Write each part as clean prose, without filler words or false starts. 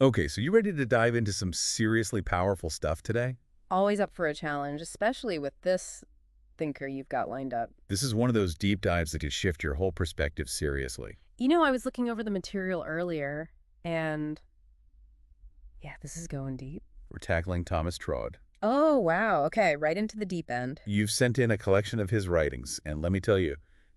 Okay, so you ready to dive into some seriously powerful stuff today? Always up for a challenge, especially with this thinker you've got lined up. This is one of those deep dives that could shift your whole perspective seriously. I was looking over the material earlier, and yeah, this is going deep. We're tackling Thomas Troward. Oh, wow. Okay, right into the deep end. You've sent in a collection of his writings, and let me tell you,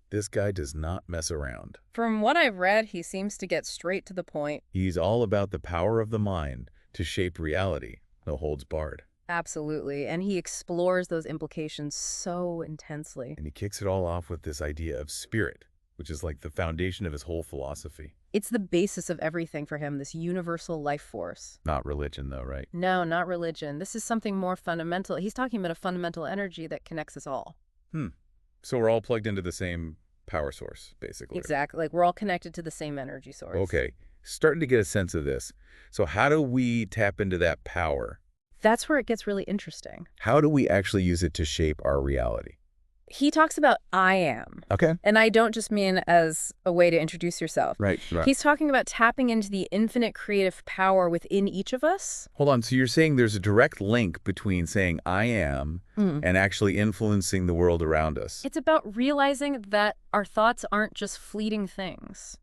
this guy does not mess around. From what I've read, he seems to get straight to the point. He's all about the power of the mind to shape reality, no holds barred. Absolutely. And he explores those implications so intensely. And he kicks it all off with this idea of spirit, which is like the foundation of his whole philosophy. It's the basis of everything for him, this universal life force. Not religion, though, right? No, not religion. This is something more fundamental. He's talking about a fundamental energy that connects us all. So we're all plugged into the same power source, basically. Exactly. Like we're all connected to the same energy source. Okay, starting to get a sense of this. So how do we tap into that power? That's where it gets really interesting. How do we actually use it to shape our reality? He talks about I am. Okay. And I don't just mean as a way to introduce yourself. Right. He's talking about tapping into the infinite creative power within each of us. Hold on. So you're saying there's a direct link between saying I am and actually influencing the world around us. It's about realizing that our thoughts aren't just fleeting things.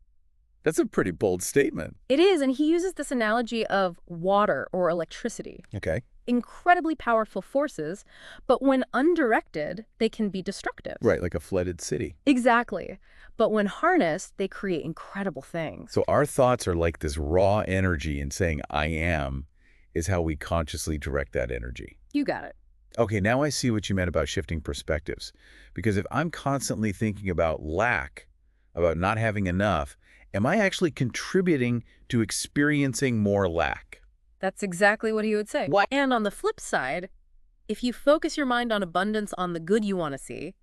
That's a pretty bold statement. It is, and he uses this analogy of water or electricity. Okay. Incredibly powerful forces, but when undirected, they can be destructive. Right, like a flooded city. Exactly. But when harnessed, they create incredible things. So our thoughts are like this raw energy, and saying I am is how we consciously direct that energy. You got it. Okay, now I see what you meant about shifting perspectives. Because if I'm constantly thinking about lack, about not having enough, am I actually contributing to experiencing more lack? That's exactly what he would say. What? And on the flip side, if you focus your mind on abundance, on the good you want to see,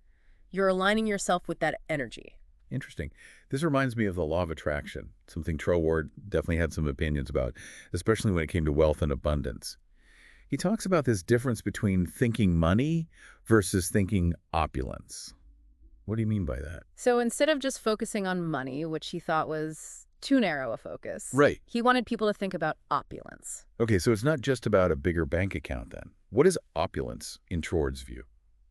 you're aligning yourself with that energy. Interesting. This reminds me of the law of attraction, something Troward definitely had some opinions about, especially when it came to wealth and abundance. He talks about this difference between thinking money versus thinking opulence. What do you mean by that? So instead of just focusing on money, which he thought was too narrow a focus, Right. he wanted people to think about opulence. Okay, so it's not just about a bigger bank account then. What is opulence in Troward's view?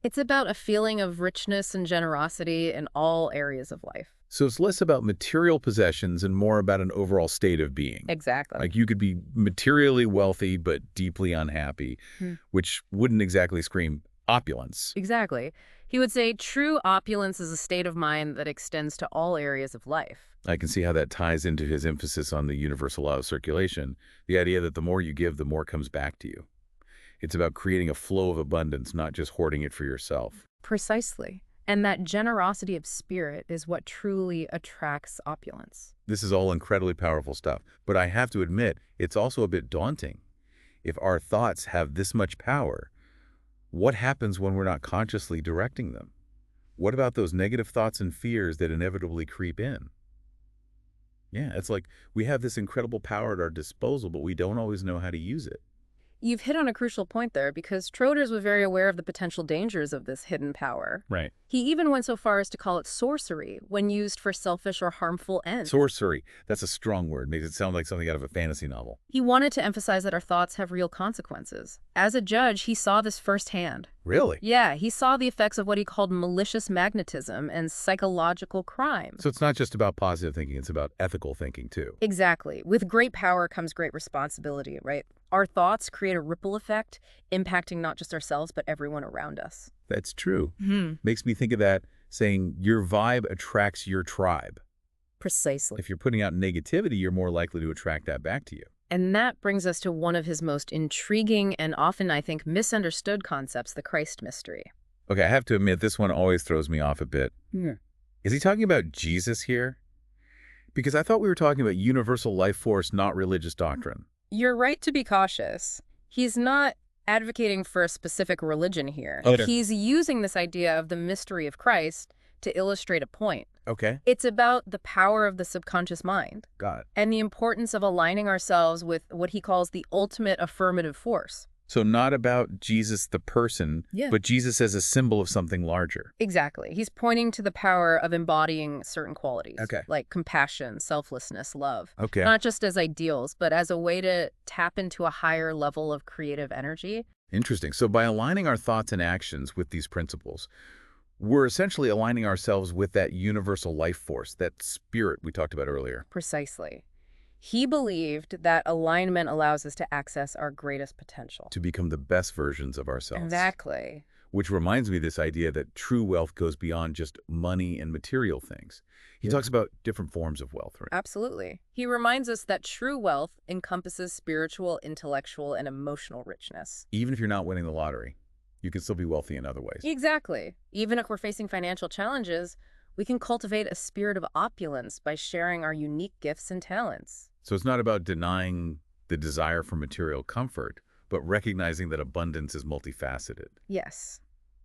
It's about a feeling of richness and generosity in all areas of life. So it's less about material possessions and more about an overall state of being. Exactly. Like you could be materially wealthy but deeply unhappy, which wouldn't exactly scream opulence. Exactly. He would say true opulence is a state of mind that extends to all areas of life. I can see how that ties into his emphasis on the universal law of circulation, the idea that the more you give, the more comes back to you. It's about creating a flow of abundance, not just hoarding it for yourself. Precisely. And that generosity of spirit is what truly attracts opulence. This is all incredibly powerful stuff, but I have to admit, it's also a bit daunting. If our thoughts have this much power, what happens when we're not consciously directing them? What about those negative thoughts and fears that inevitably creep in? Yeah, it's like we have this incredible power at our disposal, but we don't always know how to use it. You've hit on a crucial point there because Schroders was very aware of the potential dangers of this hidden power. Right. He even went so far as to call it sorcery when used for selfish or harmful ends. Sorcery, that's a strong word. Makes it sound like something out of a fantasy novel. He wanted to emphasize that our thoughts have real consequences. As a judge, he saw this firsthand. Really? Yeah, he saw the effects of what he called malicious magnetism and psychological crime. So it's not just about positive thinking, it's about ethical thinking too. Exactly. With great power comes great responsibility, right? Our thoughts create a ripple effect, impacting not just ourselves, but everyone around us. That's true. Makes me think of that saying, your vibe attracts your tribe. Precisely. If you're putting out negativity, you're more likely to attract that back to you. And that brings us to one of his most intriguing and often, I think, misunderstood concepts, the Christ mystery. Okay, I have to admit, this one always throws me off a bit. Yeah. Is he talking about Jesus here? Because I thought we were talking about universal life force, not religious doctrine. You're right to be cautious. He's not advocating for a specific religion here. Okay. He's using this idea of the mystery of Christ to illustrate a point. Okay. It's about the power of the subconscious mind Got it. and the importance of aligning ourselves with what he calls the ultimate affirmative force. So not about Jesus the person, Yeah. but Jesus as a symbol of something larger. Exactly. He's pointing to the power of embodying certain qualities, Okay. like compassion, selflessness, love, Okay. not just as ideals, but as a way to tap into a higher level of creative energy. Interesting. So by aligning our thoughts and actions with these principles, we're essentially aligning ourselves with that universal life force, that spirit we talked about earlier. Precisely. He believed that alignment allows us to access our greatest potential. To become the best versions of ourselves. Exactly. Which reminds me of this idea that true wealth goes beyond just money and material things. He talks about different forms of wealth, right? Absolutely. He reminds us that true wealth encompasses spiritual, intellectual, and emotional richness. Even if you're not winning the lottery, you can still be wealthy in other ways. Exactly. Even if we're facing financial challenges, we can cultivate a spirit of opulence by sharing our unique gifts and talents. So it's not about denying the desire for material comfort, but recognizing that abundance is multifaceted. Yes.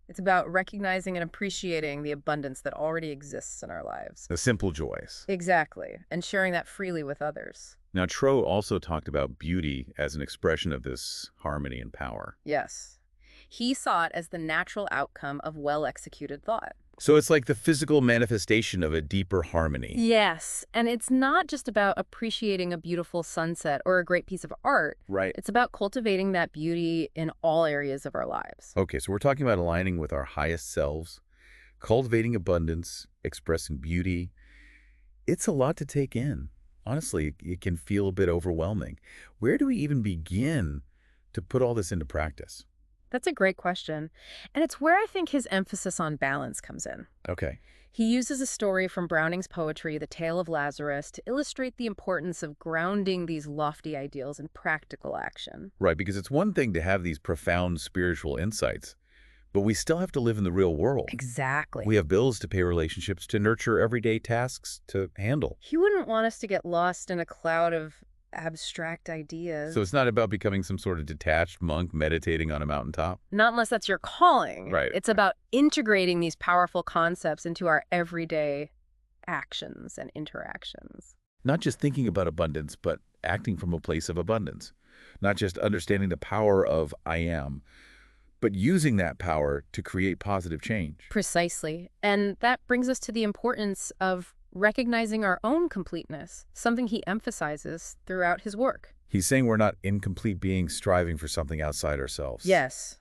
It's about recognizing and appreciating the abundance that already exists in our lives. The simple joys. Exactly. And sharing that freely with others. Now, Troward also talked about beauty as an expression of this harmony and power. Yes. He saw it as the natural outcome of well-executed thought. So it's like the physical manifestation of a deeper harmony. Yes, and it's not just about appreciating a beautiful sunset or a great piece of art. Right. It's about cultivating that beauty in all areas of our lives. Okay, so we're talking about aligning with our highest selves, cultivating abundance, expressing beauty. It's a lot to take in. Honestly, it can feel a bit overwhelming. Where do we even begin to put all this into practice? That's a great question. And it's where I think his emphasis on balance comes in. Okay. He uses a story from Browning's poetry, The Tale of Lazarus, to illustrate the importance of grounding these lofty ideals in practical action. Right, because it's one thing to have these profound spiritual insights, but we still have to live in the real world. Exactly. We have bills to pay, relationships to nurture, everyday tasks to handle. He wouldn't want us to get lost in a cloud of abstract ideas. So it's not about becoming some sort of detached monk meditating on a mountaintop? Not unless that's your calling. Right. It's about integrating these powerful concepts into our everyday actions and interactions. Not just thinking about abundance, but acting from a place of abundance. Not just understanding the power of I am, but using that power to create positive change. Precisely. And that brings us to the importance of recognizing our own completeness, something he emphasizes throughout his work. He's saying we're not incomplete beings striving for something outside ourselves. Yes.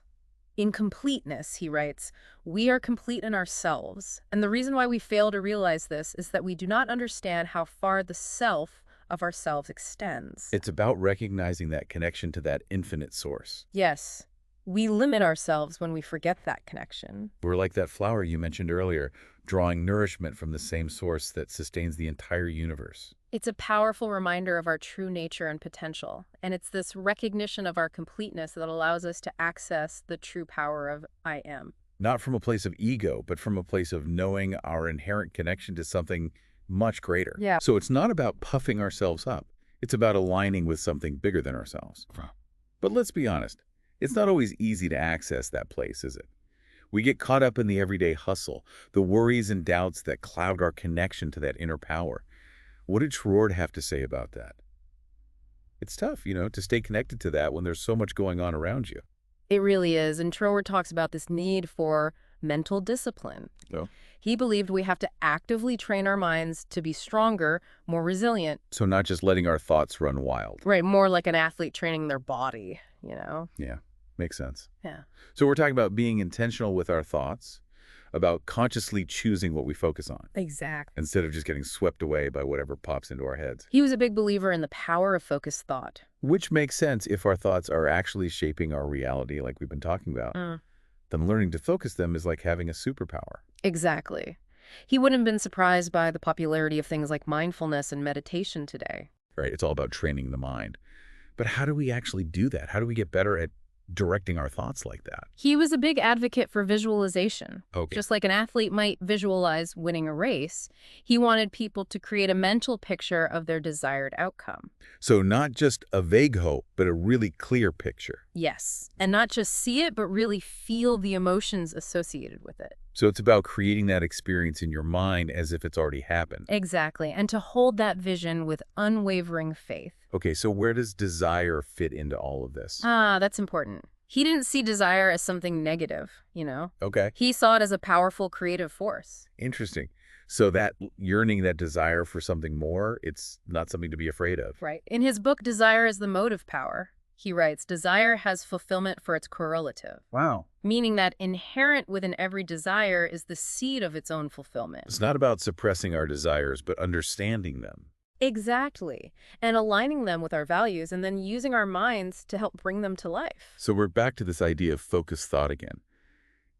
In completeness, he writes, we are complete in ourselves. And the reason why we fail to realize this is that we do not understand how far the self of ourselves extends. It's about recognizing that connection to that infinite source. Yes. We limit ourselves when we forget that connection. We're like that flower you mentioned earlier, drawing nourishment from the same source that sustains the entire universe. It's a powerful reminder of our true nature and potential, and it's this recognition of our completeness that allows us to access the true power of I am. Not from a place of ego, but from a place of knowing our inherent connection to something much greater. Yeah. So it's not about puffing ourselves up. It's about aligning with something bigger than ourselves. But let's be honest, it's not always easy to access that place, is it? We get caught up in the everyday hustle, the worries and doubts that cloud our connection to that inner power. What did Troward have to say about that? It's tough, to stay connected to that when there's so much going on around you. It really is, and Troward talks about this need for mental discipline. Oh. He believed we have to actively train our minds to be stronger, more resilient. So not just letting our thoughts run wild. Right, more like an athlete training their body, Yeah, makes sense. Yeah. So we're talking about being intentional with our thoughts, about consciously choosing what we focus on, Exactly. instead of just getting swept away by whatever pops into our heads. He was a big believer in the power of focused thought. Which makes sense if our thoughts are actually shaping our reality like we've been talking about. Then learning to focus them is like having a superpower. Exactly. He wouldn't have been surprised by the popularity of things like mindfulness and meditation today. Right? It's all about training the mind. But how do we actually do that? How do we get better at directing our thoughts like that? He was a big advocate for visualization. Okay. Just like an athlete might visualize winning a race, he wanted people to create a mental picture of their desired outcome. So not just a vague hope, but a really clear picture. Yes, and not just see it, but really feel the emotions associated with it. So it's about creating that experience in your mind as if it's already happened. Exactly, and to hold that vision with unwavering faith. Okay, so where does desire fit into all of this? That's important. He didn't see desire as something negative. Okay. He saw it as a powerful creative force. Interesting. So that yearning, that desire for something more, it's not something to be afraid of. Right. In his book, Desire is the Motive Power, he writes, desire has fulfillment for its correlative, Wow. meaning that inherent within every desire is the seed of its own fulfillment. It's not about suppressing our desires, but understanding them. Exactly. And aligning them with our values and then using our minds to help bring them to life. So we're back to this idea of focused thought again.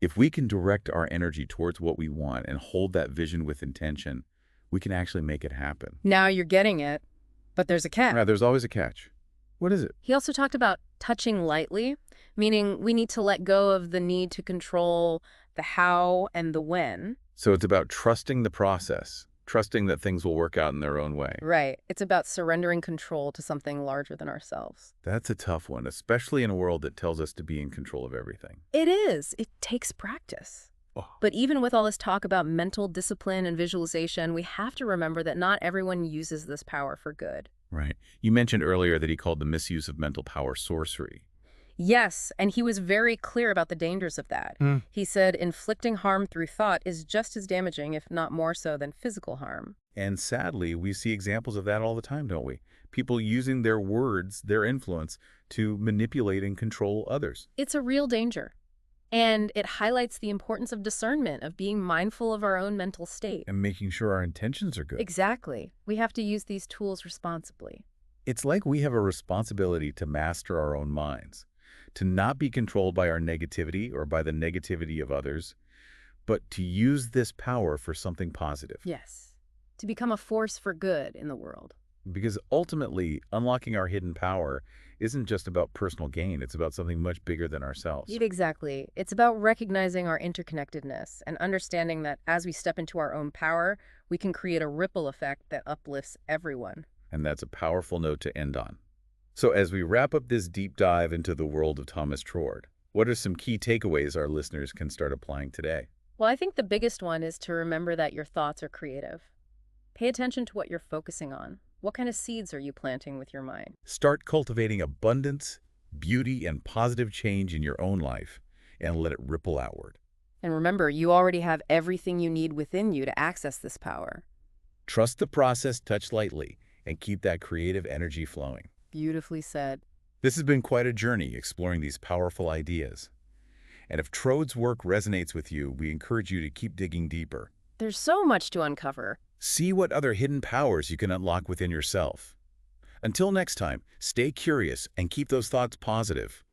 If we can direct our energy towards what we want and hold that vision with intention, we can actually make it happen. Now you're getting it, but there's a catch. Now, there's always a catch. What is it? He also talked about touching lightly, meaning we need to let go of the need to control the how and the when. So it's about trusting the process, trusting that things will work out in their own way. Right. It's about surrendering control to something larger than ourselves. That's a tough one, especially in a world that tells us to be in control of everything. It is. It takes practice. Oh. But even with all this talk about mental discipline and visualization, we have to remember that not everyone uses this power for good. Right. You mentioned earlier that he called the misuse of mental power sorcery. Yes, and he was very clear about the dangers of that. He said inflicting harm through thought is just as damaging, if not more so, than physical harm. And sadly, we see examples of that all the time, don't we? People using their words, their influence, to manipulate and control others. It's a real danger. And it highlights the importance of discernment, of being mindful of our own mental state. And making sure our intentions are good. Exactly. We have to use these tools responsibly. It's like we have a responsibility to master our own minds, to not be controlled by our negativity or by the negativity of others, but to use this power for something positive. Yes. To become a force for good in the world. Because ultimately, unlocking our hidden power isn't just about personal gain. It's about something much bigger than ourselves. Exactly. It's about recognizing our interconnectedness and understanding that as we step into our own power, we can create a ripple effect that uplifts everyone. And that's a powerful note to end on. So as we wrap up this deep dive into the world of Thomas Troward, what are some key takeaways our listeners can start applying today? Well, I think the biggest one is to remember that your thoughts are creative. Pay attention to what you're focusing on. What kind of seeds are you planting with your mind? Start cultivating abundance, beauty, and positive change in your own life, and let it ripple outward. And remember, you already have everything you need within you to access this power. Trust the process, touch lightly, and keep that creative energy flowing. Beautifully said. This has been quite a journey exploring these powerful ideas. And if Troward's work resonates with you, we encourage you to keep digging deeper. There's so much to uncover. See what other hidden powers you can unlock within yourself. Until next time, stay curious and keep those thoughts positive.